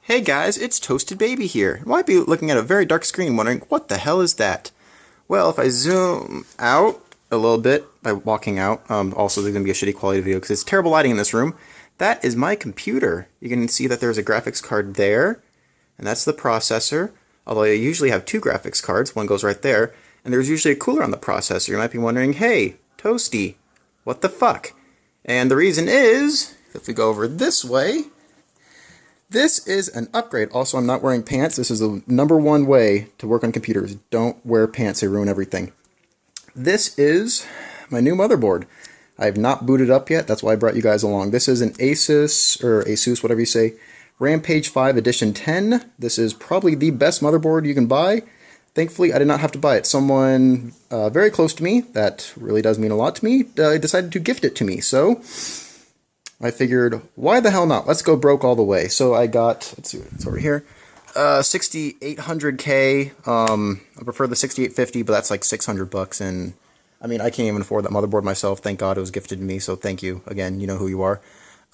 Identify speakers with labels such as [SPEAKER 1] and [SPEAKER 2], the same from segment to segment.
[SPEAKER 1] Hey guys, it's Toasted Baby here. You might be looking at a very dark screen wondering, what the hell is that? Well, if I zoom out a little bit by walking out, also there's going to be a shitty quality video because it's terrible lighting in this room, that is my computer. You can see that there's a graphics card there, and that's the processor, although I usually have two graphics cards, one goes right there, and there's usually a cooler on the processor. You might be wondering, hey, Toasty, what the fuck? And the reason is, if we go over this way, this is an upgrade. Also, I'm not wearing pants. This is the #1 way to work on computers. Don't wear pants. They ruin everything. This is my new motherboard. I have not booted up yet. That's why I brought you guys along. This is an ASUS, whatever you say, Rampage V Edition 10. This is probably the best motherboard you can buy. Thankfully, I did not have to buy it. Someone very close to me, that really does mean a lot to me, decided to gift it to me. So I figured, why the hell not? Let's go broke all the way. So I got, let's see what's over here, 6800K. I prefer the 6850, but that's like 600 bucks. And I mean, I can't even afford that motherboard myself. Thank God it was gifted to me. So thank you again. You know who you are.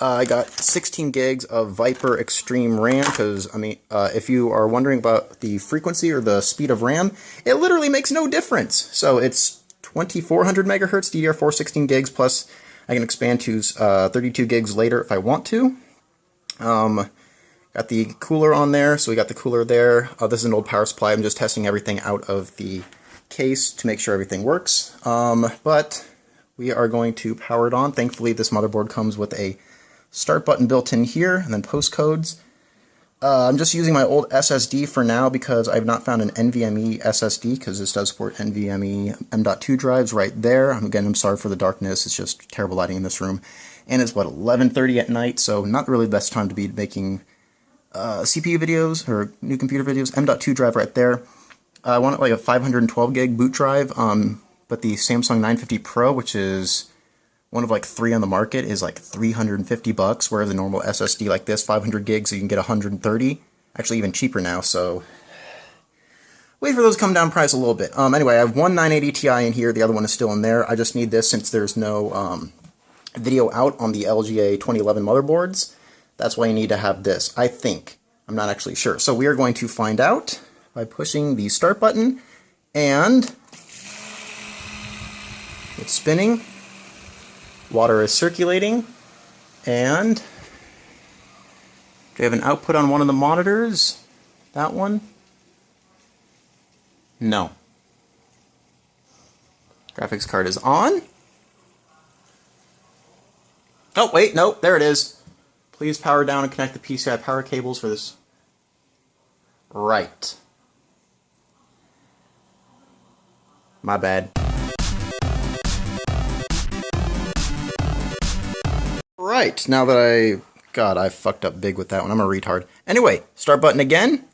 [SPEAKER 1] I got 16 gigs of Viper Extreme RAM because, I mean, if you are wondering about the frequency or the speed of RAM, it literally makes no difference. So it's 2400 megahertz DDR4 16 gigs plus I can expand to 32 gigs later if I want to. Got the cooler on there, so we got the cooler there. This is an old power supply. I'm just testing everything out of the case to make sure everything works. But we are going to power it on. Thankfully, this motherboard comes with a start button built in here, and then postcodes. I'm just using my old SSD for now because I've not found an NVMe SSD because this does support NVMe M.2 drives right there. Again, I'm sorry for the darkness. It's just terrible lighting in this room. And it's, what, 11:30 at night, so not really the best time to be making CPU videos or new computer videos. M.2 drive right there. I want like a 512 gig boot drive, but the Samsung 950 Pro, which is one of like 3 on the market, is like 350 bucks, whereas a normal SSD like this, 500 gigs, so you can get 130. Actually, even cheaper now, so wait for those to come down in price a little bit. Anyway, I have one 980 Ti in here, the other one is still in there. I just need this since there's no video out on the LGA 2011 motherboards. That's why you need to have this, I think. I'm not actually sure. So we are going to find out by pushing the start button, and it's spinning. Water is circulating, and do we have an output on one of the monitors? That one? No. Graphics card is on. Oh, wait, no, there it is. Please power down and connect the PCI power cables for this. Right. My bad. Right, now that God, I fucked up big with that one. I'm a retard. Anyway, start button again.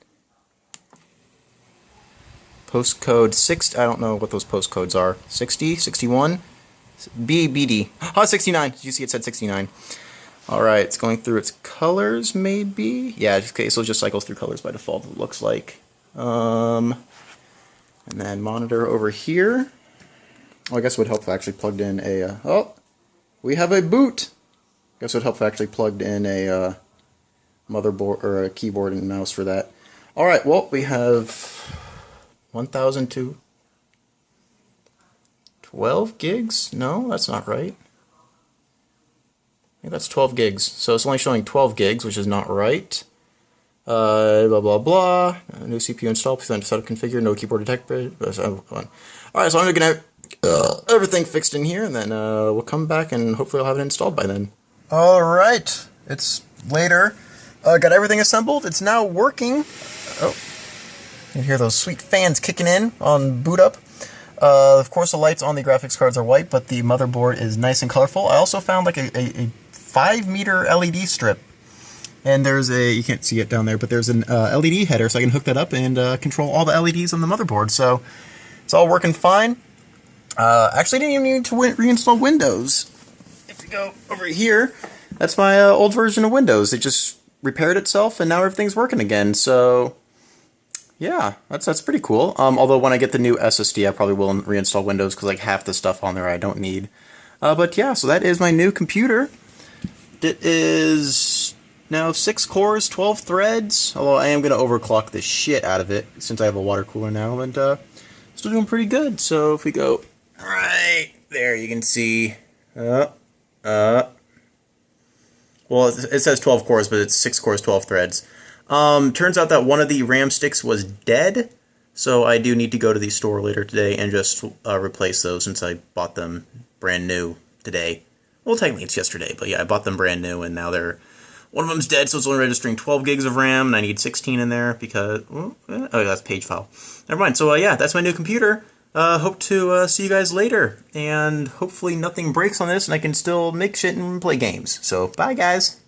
[SPEAKER 1] Postcode 6, I don't know what those postcodes are. 60, 61, BD. Oh, 69. Did you see it said 69? Alright, it's going through its colors, maybe? Yeah, okay, so it just cycles through colors by default, it looks like. And then monitor over here. Oh, I guess it would help if I actually plugged in a... oh, we have a boot! I guess it would help if I actually plugged in a motherboard or a keyboard and mouse for that. Alright, well, we have 1,012 gigs? No, that's not right. I think that's 12 gigs. So it's only showing 12 gigs, which is not right. Blah, blah, blah. New CPU installed, please setup configure, no keyboard detected. Alright, so I'm going to get everything fixed in here, and then we'll come back and hopefully I'll have it installed by then. Alright, it's later. Got everything assembled. It's now working. Oh, you can hear those sweet fans kicking in on boot up. Of course, the lights on the graphics cards are white, but the motherboard is nice and colorful. I also found like a 5-meter LED strip. And there's a, you can't see it down there, but there's an LED header, so I can hook that up and control all the LEDs on the motherboard. So it's all working fine. Actually, didn't even need to reinstall Windows. If we go over here, that's my old version of Windows. It just repaired itself, and now everything's working again. So yeah, that's pretty cool. Although when I get the new SSD, I probably will reinstall Windows because like half the stuff on there I don't need. But yeah, so that is my new computer. It is Now 6 cores, 12 threads, although I am going to overclock the shit out of it since I have a water cooler now, and still doing pretty good. So if we go right there, you can see, well, it says 12 cores, but it's 6 cores, 12 threads. Turns out that one of the RAM sticks was dead, so I do need to go to the store later today and just replace those since I bought them brand new today. Well, technically it's yesterday, but yeah, I bought them brand new, and now one of them's dead, so it's only registering 12 gigs of RAM, and I need 16 in there because, oh, that's page file. Never mind. So yeah, that's my new computer. Hope to see you guys later, and hopefully nothing breaks on this, and I can still make shit and play games. So bye, guys.